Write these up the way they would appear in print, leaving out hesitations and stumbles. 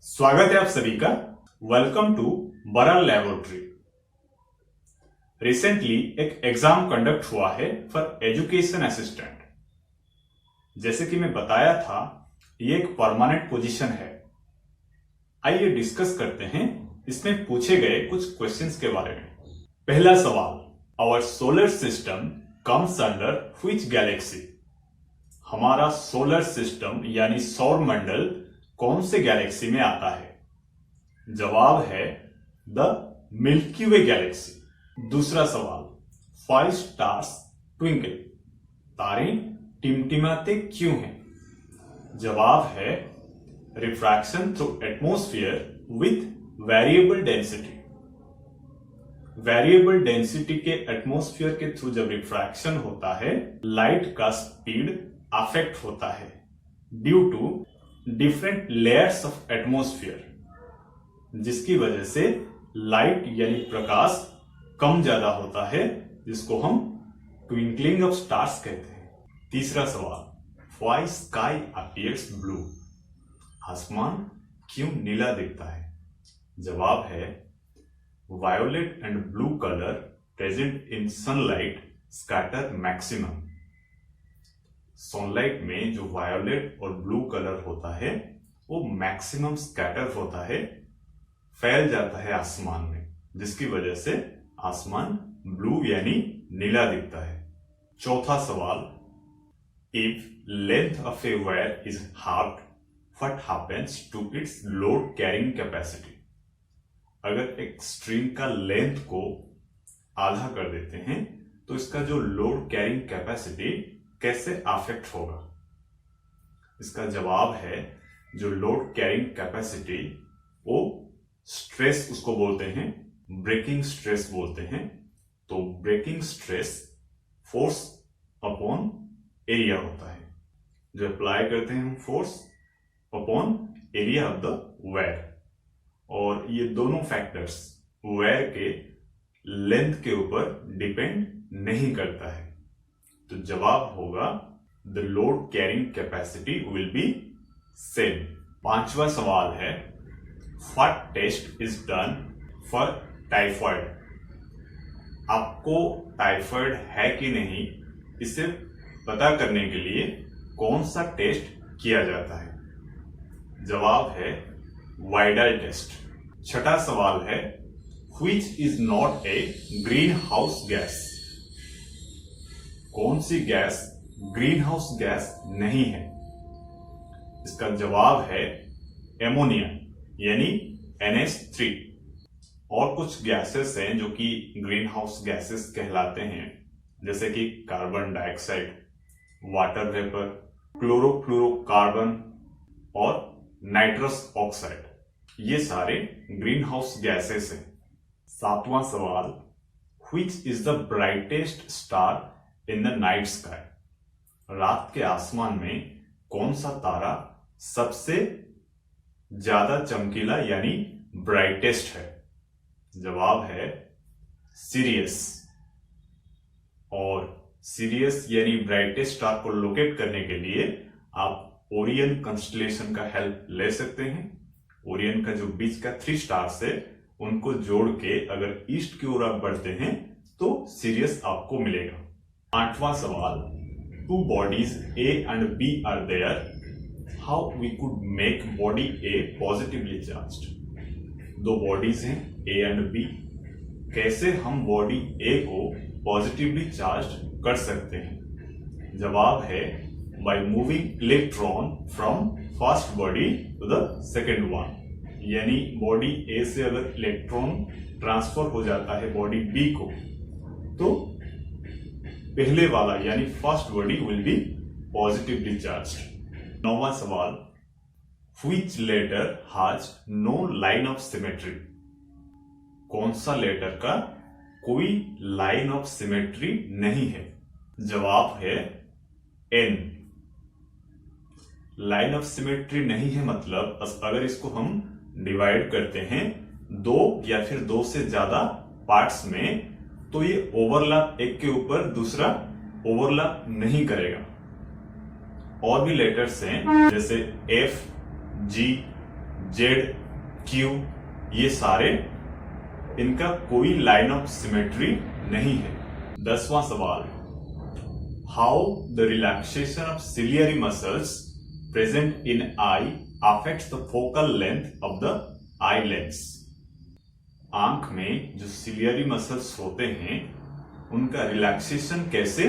स्वागत है आप सभी का। वेलकम टू बरल लैबोरेटरी। रिसेंटली एक एग्जाम कंडक्ट हुआ है फॉर एजुकेशन असिस्टेंट। जैसे कि मैं बताया था, ये एक परमानेंट पोजीशन है। आइए डिस्कस करते हैं इसमें पूछे गए कुछ क्वेश्चंस के बारे में। पहला सवाल, our solar system comes under which galaxy? हमारा सोलर सिस्टम यानी सौर मंडल कौन से गैलेक्सी में आता है? जवाब है द मिल्की वे गैलेक्सी। दूसरा सवाल, 5 स्टार्स ट्विंकल, तारे टिमटिमाते क्यों हैं? जवाब है refraction through atmosphere with variable density. Variable density के एटमॉस्फेयर के थ्रू जब रिफ्रैक्शन होता है, लाइट का स्पीड अफेक्ट होता है due to different layers of atmosphere, जिसकी वजह से लाइट यानी प्रकाश कम ज्यादा होता है, जिसको हम ट्विंकलिंग ऑफ स्टार्स कहते हैं। तीसरा सवाल, व्हाई स्काई अपीयर्स ब्लू? आसमान क्यों नीला दिखता है? जवाब है violet and blue colour present in sunlight scatter maximum. Sunlight में जो वायोलेट और ब्लू कलर होता है वो मैक्सिमम स्कैटर होता है, फैल जाता है आसमान में, जिसकी वजह से आसमान ब्लू यानी नीला दिखता है। चौथा सवाल, if length of a wire is half, what happens to its load carrying capacity? अगर एक स्ट्रिंग का लेंथ को आधा कर देते हैं तो इसका जो लोड कैरिंग कैपेसिटी कैसे अफेक्ट होगा? इसका जवाब है जो लोड कैरिंग कैपेसिटी, वो स्ट्रेस उसको बोलते हैं, ब्रेकिंग स्ट्रेस बोलते हैं। तो breaking stress force upon area होता है, जो अप्लाई करते हैं हम force upon area of the wire. और ये दोनों फैक्टर्स वायर के लेंथ के ऊपर डिपेंड नहीं करता है। तो जवाब होगा the load carrying capacity will be same. पांचवा सवाल है, what test is done for typhoid? आपको टाइफॉइड है कि नहीं, इसे पता करने के लिए कौन सा टेस्ट किया जाता है? जवाब है वाइडल टेस्ट। छठा सवाल है, which is not a green house gas? कौन सी गैस ग्रीन हाउस गैस नहीं है? इसका जवाब है एमोनिया यानी NH3। और कुछ गैसेस हैं जो कि ग्रीन हाउस गैसेस कहलाते हैं, जैसे कि carbon dioxide, water vapour, chlorofluorocarbon और नाइट्रस ऑक्साइड। ये सारे ग्रीन हाउस गैसेस हैं। सातवां सवाल, which is the brightest star in the night sky? रात के आसमान में कौन सा तारा सबसे ज्यादा चमकीला यानी ब्राइटेस्ट है? जवाब है सिरियस। और सिरियस यानी ब्राइटेस्ट स्टार को लोकेट करने के लिए आप ओरियन कंस्टलेशन का हेल्प ले सकते हैं। ओरियन का जो बीच का 3 स्टार्स है, उनको जोड़ के अगर ईस्ट की ओर आप बढ़ते हैं तो सिरियस आपको मिलेगा। आठवां सवाल, 2 bodies A and B are there. How we could make body A positively charged? 2 bodies हैं A and B, कैसे हम बॉडी A को पॉजिटिवली चार्ज कर सकते हैं? जवाब है by moving electron from first body to the second one। यानी बॉडी A से अगर इलेक्ट्रॉन ट्रांसफर हो जाता है बॉडी B को, तो पहले वाला यानी first body will be positively charged. 9वां सवाल, which letter has no line of symmetry? कौन सा लेटर का कोई लाइन ऑफ सिमेट्री नहीं है? जवाब है N। लाइन ऑफ सिमेट्री नहीं है मतलब अगर इसको हम डिवाइड करते हैं 2 या फिर 2 से ज्यादा पार्ट्स में, तो ये ओवरलैप एक के ऊपर दूसरा ओवरलैप नहीं करेगा। और भी लेटर्स हैं जैसे F, G, जेड, क्यू, ये सारे, इनका कोई लाइन ऑफ सिमेट्री नहीं है। 10वां सवाल, how the relaxation of ciliary muscles present in I affects the focal length of the eye lens. आंख में जो सिलियरी मसल्स होते हैं उनका रिलैक्सेशन कैसे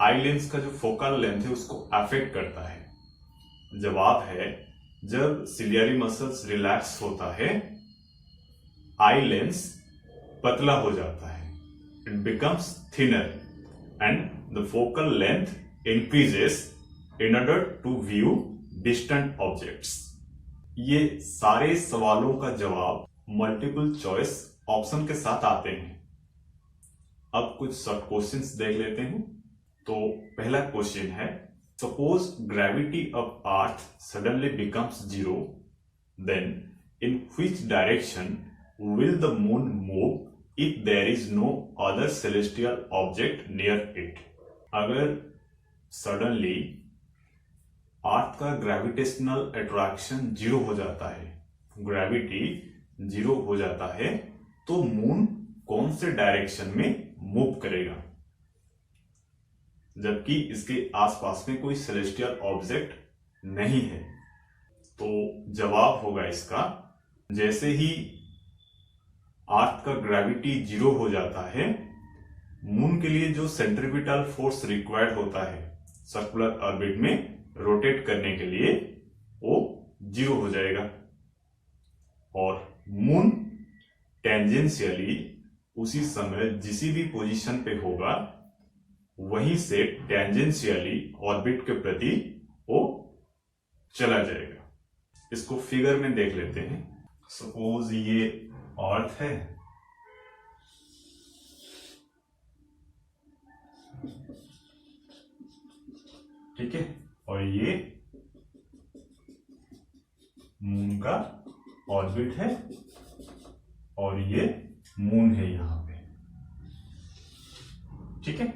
आई लेंस का जो फोकल लेंथ है उसको अफेक्ट करता है। जवाब है, जब सिलियरी मसल्स रिलैक्स होता है आई लेंस पतला हो जाता है, it becomes thinner and the focal length increases in order to view distant objects. ये सारे सवालों का जवाब मल्टीपल चॉइस ऑप्शन के साथ आते हैं। अब कुछ शॉर्ट क्वेश्चंस देख लेते हैं। तो पहला क्वेश्चन है, suppose gravity of earth suddenly becomes zero, then in which direction will the moon move if there is no other celestial object near it. अगर सडनली अर्थ का ग्रेविटेशनल अट्रैक्शन जीरो हो जाता है, ग्रेविटी जीरो हो जाता है, तो moon कौन से डायरेक्शन में मूव करेगा, जबकि इसके आसपास में कोई सेलेस्टियल ऑब्जेक्ट नहीं है। तो जवाब होगा इसका, जैसे ही अर्थ का ग्रेविटी जीरो हो जाता है, मून के लिए जो सेंट्रीपिटल फोर्स रिक्वायर्ड होता है सर्कुलर ऑर्बिट में रोटेट करने के लिए, वो जीरो हो जाएगा और मून टेंजेंशियली उसी समय जिस भी पोजीशन पे होगा वहीं से टेंजेंशियली ऑर्बिट के प्रति वो चला जाएगा। इसको फिगर में देख लेते हैं। सपोज ये अर्थ है, ठीक है, और ये मून का ऑर्बिट है और ये मून है यहां पे, ठीक है।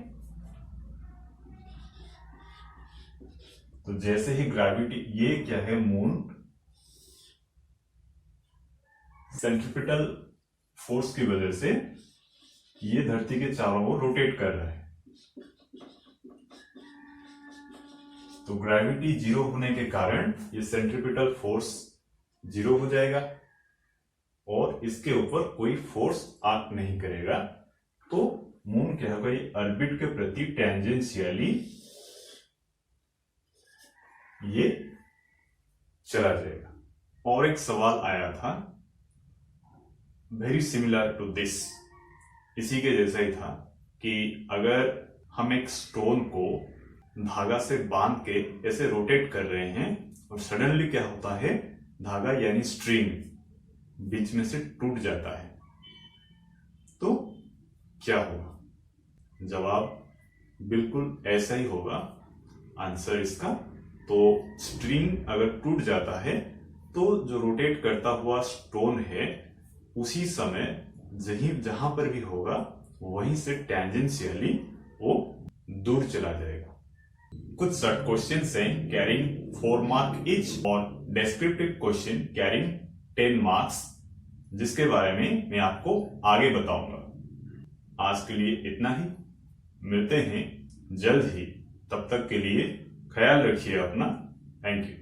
तो जैसे ही ग्रेविटी, ये क्या है, मून सेंट्रीपिटल फोर्स की वजह से ये धरती के चारों ओर रोटेट कर रहा है। तो ग्रेविटी जीरो होने के कारण ये सेंट्रीपिटल फोर्स जीरो हो जाएगा और इसके ऊपर कोई फोर्स एक्ट नहीं करेगा। तो मून क्या होगा, ये ऑर्बिट के प्रति टेंजेंशियली ये चला जाएगा। और एक सवाल आया था वेरी सिमिलर टू दिस, इसी के जैसा ही था कि अगर हम एक स्टोन को धागा से बांध के ऐसे रोटेट कर रहे हैं और सडनली क्या होता है, धागा यानी स्ट्रिंग बीच में से टूट जाता है, तो क्या होगा? जवाब बिल्कुल ऐसा ही होगा आंसर इसका। तो स्ट्रिंग अगर टूट जाता है तो जो रोटेट करता हुआ स्टोन है उसी समय जहां पर भी होगा वहीं से टेंजेंशियली वो दूर चला जाएगा। कुछ शॉर्ट क्वेश्चंस हैं कैरिंग 4 मार्क ईच और डेस्क्रिप्टिव क्वेश्चन कैरिंग 10 मार्क्स, जिसके बारे में मैं आपको आगे बताऊंगा। आज के लिए इतना ही, मिलते हैं जल्द ही, तब तक के लिए ख्याल रखिए अपना। Thank you.